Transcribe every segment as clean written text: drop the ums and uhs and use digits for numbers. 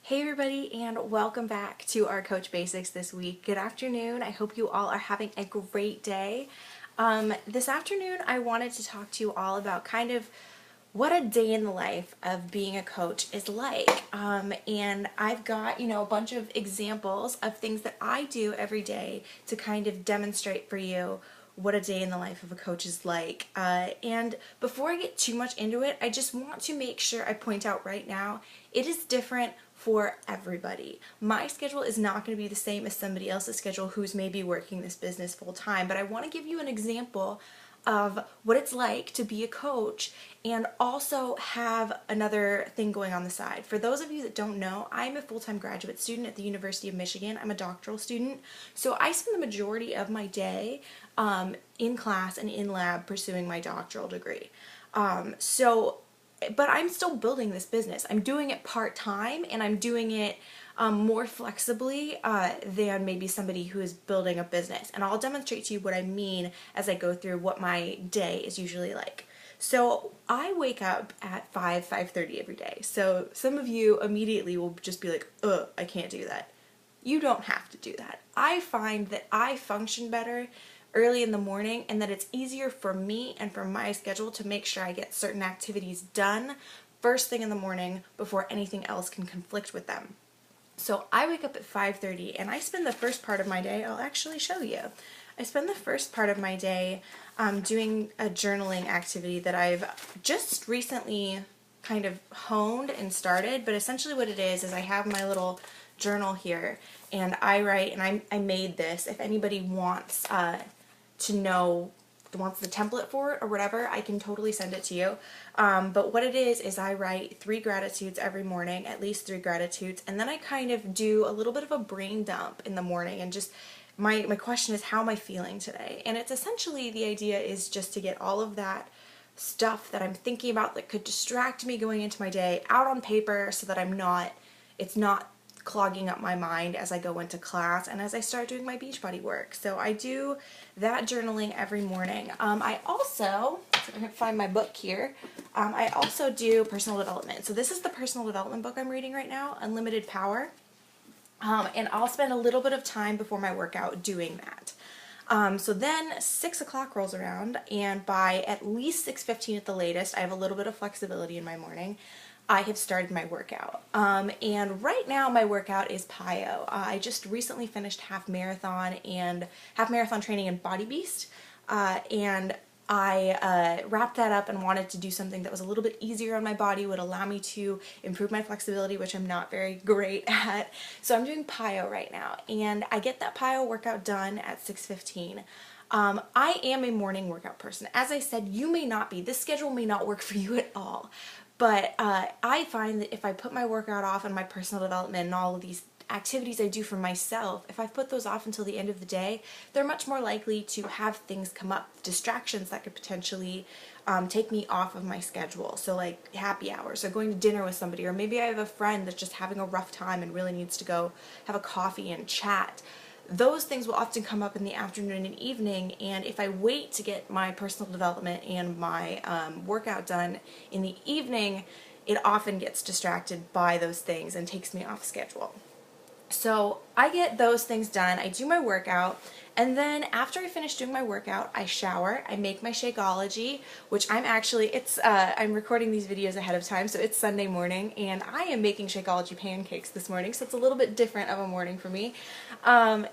Hey everybody, and welcome back to our Coach Basics this week. Good afternoon. I hope you all are having a great day. This afternoon I wanted to talk to you all about kind of what a day in the life of being a coach is like. And I've got, a bunch of examples of things that I do every day to kind of demonstrate for you what a day in the life of a coach is like. And before I get too much into it, I just want to make sure I point out right now, it is different for everybody. My schedule is not going to be the same as somebody else's schedule who's maybe working this business full time, but I want to give you an example of what it's like to be a coach and also have another thing going on the side. For those of you that don't know, I'm a full-time graduate student at the University of Michigan. I'm a doctoral student, so I spend the majority of my day in class and in lab pursuing my doctoral degree. But I'm still building this business. I'm doing it part-time, and I'm doing it more flexibly than maybe somebody who is building a business. And I'll demonstrate to you what I mean as I go through what my day is usually like. So I wake up at 5:30 every day. So some of you immediately will just be like, ugh, I can't do that. You don't have to do that. I find that I function better early in the morning, and that it's easier for me and for my schedule to make sure I get certain activities done first thing in the morning before anything else can conflict with them. So I wake up at 5:30 and I spend the first part of my day, I'll actually show you. I spend the first part of my day doing a journaling activity that I've just recently kind of honed and started, but essentially what it is I have my little journal here and I write, and I made this. If anybody wants to know, wants the template for it or whatever, I can totally send it to you. But what it is I write 3 gratitudes every morning, at least 3 gratitudes, and then I kind of do a little bit of a brain dump in the morning, and just my question is, how am I feeling today? And it's essentially, the idea is just to get all of that stuff that I'm thinking about that could distract me going into my day out on paper, so that it's not clogging up my mind as I go into class and as I start doing my Beachbody work. So I do that journaling every morning. I also, if I can find my book here, I also do personal development. So this is the personal development book I'm reading right now, Unlimited Power. And I'll spend a little bit of time before my workout doing that. So then 6 o'clock rolls around, and by at least 6:15 at the latest, I have a little bit of flexibility in my morning. I have started my workout. And right now my workout is PiYo. I just recently finished half marathon training in Body Beast. And I wrapped that up and wanted to do something that was a little bit easier on my body, would allow me to improve my flexibility, which I'm not very great at. So I'm doing PiYo right now, and I get that PiYo workout done at 6:15. I am a morning workout person. As I said, you may not be. This schedule may not work for you at all. But I find that if I put my workout off and my personal development and all of these activities I do for myself, if I put those off until the end of the day, they're much more likely to have things come up, distractions that could potentially take me off of my schedule. So like happy hours, or going to dinner with somebody, or maybe I have a friend that's just having a rough time and really needs to go have a coffee and chat. Those things will often come up in the afternoon and evening, and if I wait to get my personal development and my workout done in the evening, it often gets distracted by those things and takes me off schedule. So I get those things done, I do my workout, and then after I finish doing my workout, I shower, I make my Shakeology, which I'm recording these videos ahead of time, so it's Sunday morning, and I am making Shakeology pancakes this morning, so it's a little bit different of a morning for me. So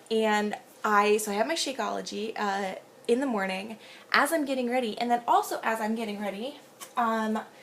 I have my Shakeology in the morning as I'm getting ready, and then also as I'm getting ready,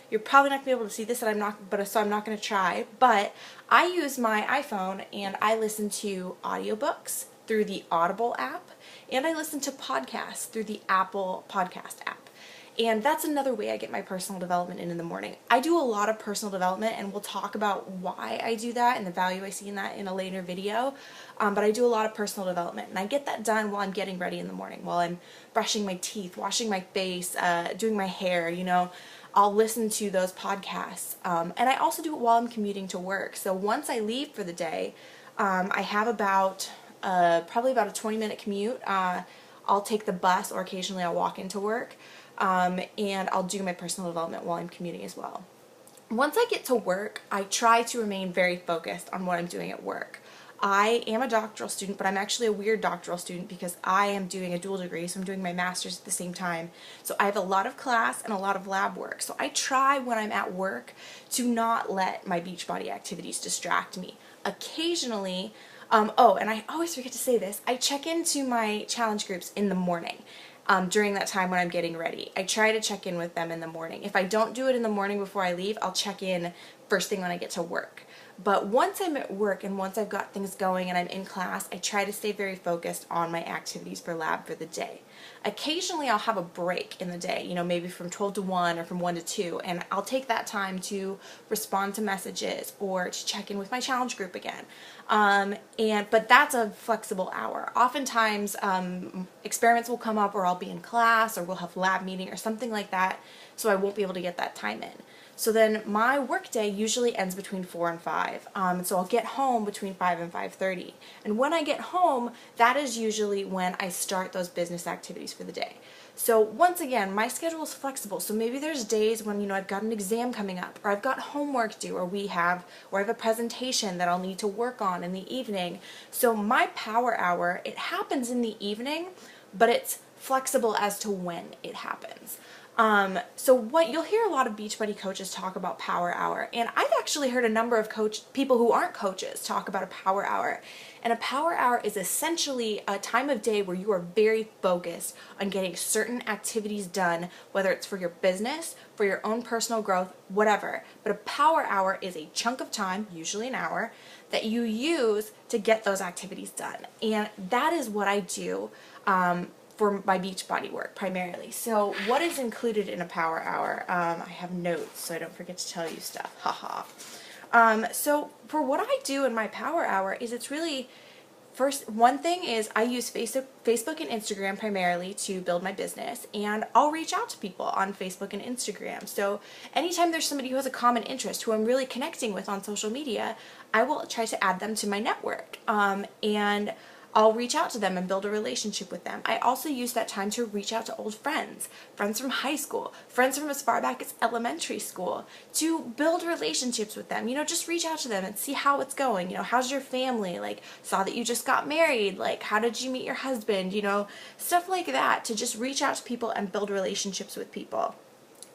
you're probably not going to be able to see this, so I'm not going to try, but I use my iPhone and I listen to audiobooks through the Audible app, and I listen to podcasts through the Apple Podcast app. And that's another way I get my personal development in the morning. I do a lot of personal development, and we'll talk about why I do that and the value I see in that in a later video. But I do a lot of personal development, and I get that done while I'm getting ready in the morning, while I'm brushing my teeth, washing my face, doing my hair, I'll listen to those podcasts. And I also do it while I'm commuting to work. So once I leave for the day, I have probably about a 20-minute commute. I'll take the bus, or occasionally I'll walk into work, and I'll do my personal development while I'm commuting as well. Once I get to work, I try to remain very focused on what I'm doing at work. I am a doctoral student, but I'm actually a weird doctoral student because I am doing a dual degree, so I'm doing my master's at the same time. So I have a lot of class and a lot of lab work. So I try when I'm at work to not let my Beachbody activities distract me. Occasionally, oh, and I always forget to say this, I check into my challenge groups in the morning. During that time when I'm getting ready. I try to check in with them in the morning. If I don't do it in the morning before I leave, I'll check in first thing when I get to work. But once I'm at work and once I've got things going and I'm in class, I try to stay very focused on my activities for lab for the day. Occasionally I'll have a break in the day, you know, maybe from 12 to 1 or from 1 to 2, and I'll take that time to respond to messages or to check in with my challenge group again. But that's a flexible hour. Oftentimes experiments will come up, or I'll be in class, or we'll have lab meeting or something like that, so I won't be able to get that time in. So then my workday usually ends between 4 and 5. So I'll get home between 5 and 5:30. And when I get home, that is usually when I start those business activities for the day. So once again, my schedule is flexible. So maybe there's days when, you know, I've got an exam coming up, or I've got homework due, or I have a presentation that I'll need to work on in the evening. So my power hour, it happens in the evening, but it's flexible as to when it happens. So what you'll hear a lot of Beachbody coaches talk about power hour, and I've actually heard a number of people who aren't coaches talk about a power hour. And a power hour is essentially a time of day where you are very focused on getting certain activities done, whether it's for your business, for your own personal growth, whatever. But a power hour is a chunk of time, usually an hour, that you use to get those activities done. And that is what I do for my Beachbody work primarily. So what is included in a power hour? I have notes so I don't forget to tell you stuff. Haha. So for what I do in my power hour is it's really, first, one thing is I use Facebook and Instagram primarily to build my business, and I'll reach out to people on Facebook and Instagram. So anytime there's somebody who has a common interest who I'm really connecting with on social media, I will try to add them to my network. And I'll reach out to them and build a relationship with them. I also use that time to reach out to old friends, friends from high school, friends from as far back as elementary school, to build relationships with them. You know, just reach out to them and see how it's going. You know, how's your family? Like, saw that you just got married. Like, how did you meet your husband? You know, stuff like that, to just reach out to people and build relationships with people.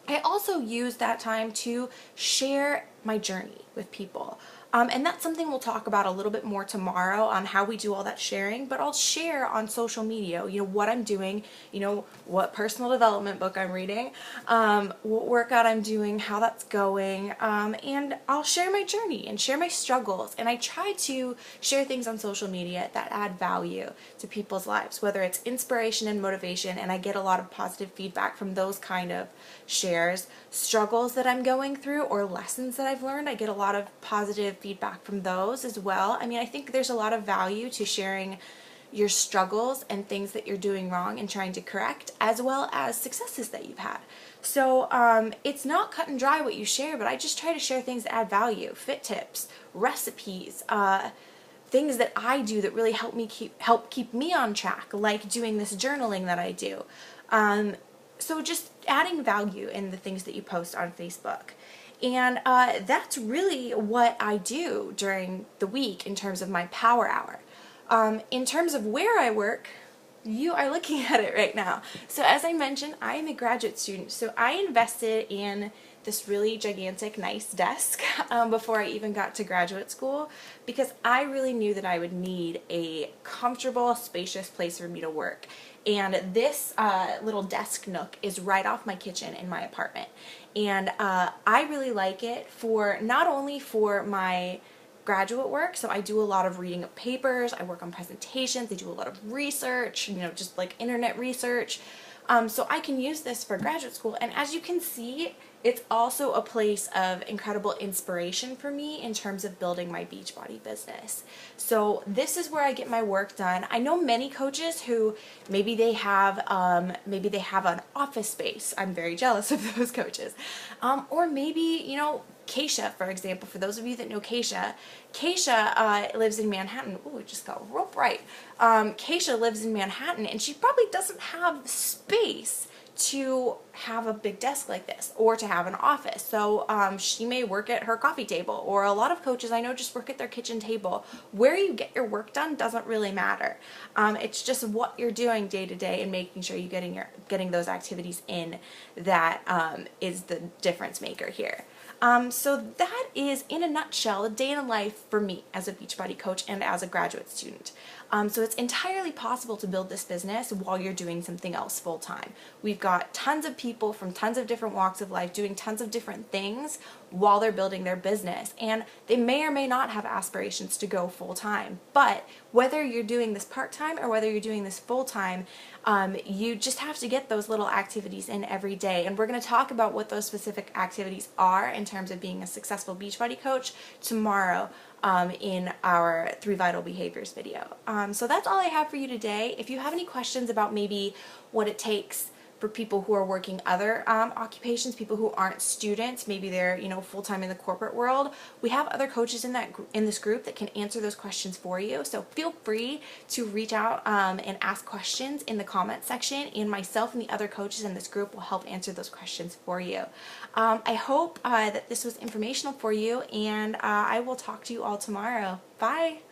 I also use that time to share my journey with people. And that's something we'll talk about a little bit more tomorrow on how we do all that sharing, but I'll share on social media, you know, what I'm doing, you know, what personal development book I'm reading, what workout I'm doing, how that's going, and I'll share my journey and share my struggles. And I try to share things on social media that add value to people's lives, whether it's inspiration and motivation, and I get a lot of positive feedback from those kind of shares. Struggles that I'm going through or lessons that I've learned, I get a lot of positive feedback from those as well. I mean, I think there's a lot of value to sharing your struggles and things that you're doing wrong and trying to correct, as well as successes that you've had. So it's not cut and dry what you share, but I just try to share things that add value, fit tips, recipes, things that I do that really help keep me on track, like doing this journaling that I do. So just adding value in the things that you post on Facebook. And that's really what I do during the week in terms of my power hour. In terms of where I work, you are looking at it right now. So as I mentioned, I am a graduate student. So I invested in this really gigantic, nice desk before I even got to graduate school, because I really knew that I would need a comfortable, spacious place for me to work. And this little desk nook is right off my kitchen in my apartment. And I really like it for not only for my graduate work, so I do a lot of reading of papers, I work on presentations, I do a lot of research, you know, just like internet research. So I can use this for graduate school, and as you can see, it's also a place of incredible inspiration for me in terms of building my Beachbody business. So this is where I get my work done. I know many coaches who maybe they have an office space. I'm very jealous of those coaches. Or maybe, you know, Keisha, for example, for those of you that know Keisha, lives in Manhattan. Ooh, it just got real bright. Keisha lives in Manhattan, and she probably doesn't have space to have a big desk like this or to have an office. So she may work at her coffee table, or a lot of coaches I know just work at their kitchen table. Where you get your work done doesn't really matter. It's just what you're doing day to day and making sure you're getting those activities in that is the difference maker here. So that is, in a nutshell, a day in the life for me as a Beachbody coach and as a graduate student. So it's entirely possible to build this business while you're doing something else full time. We've got tons of people from tons of different walks of life doing tons of different things while they're building their business, and they may or may not have aspirations to go full time. But whether you're doing this part time or whether you're doing this full time, you just have to get those little activities in every day. And we're going to talk about what those specific activities are in terms of being a successful Beachbody coach tomorrow in our 3 Vital Behaviors video. So that's all I have for you today. If you have any questions about maybe what it takes for people who are working other occupations, people who aren't students, maybe they're full-time in the corporate world, we have other coaches in this group that can answer those questions for you. So feel free to reach out and ask questions in the comment section, and myself and the other coaches in this group will help answer those questions for you. I hope that this was informational for you, and I will talk to you all tomorrow. Bye!